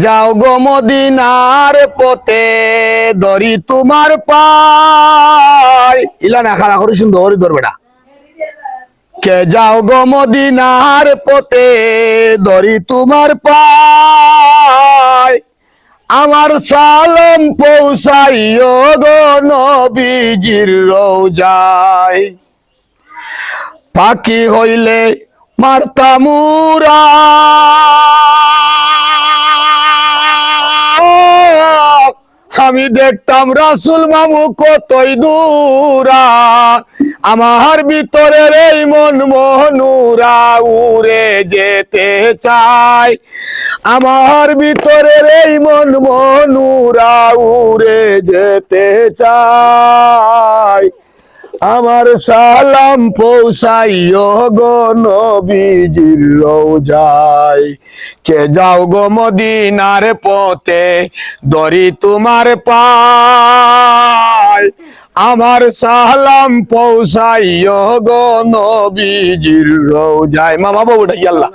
যাও গো মদিনার পথে ধরি তোমার পায় ইলা না খারা করে সুন্দর ধরবেটা কে যাও গো মদিনার পথে ধরি তোমার পায় আমার সালাম পৌঁছাইও গো নবীজির রওজায় পাখি হইলে মারতামুরা আমি দেখতাম রাসূল মামু কতই দূরা আমার ভিতরের এই মন মনুরা উড়ে যেতে চায় আমার ভিতরের এই মন মনুরা উড়ে যেতে চায় আমার সালাম পৌঁছাইও গো নবীজির রওজায় কে যাও গো মদিনার পথে ধরি তোমার পায় আমার সালাম পৌঁছাইও গো নবীজির রওজায় মামা বাবুটা আল্লাহ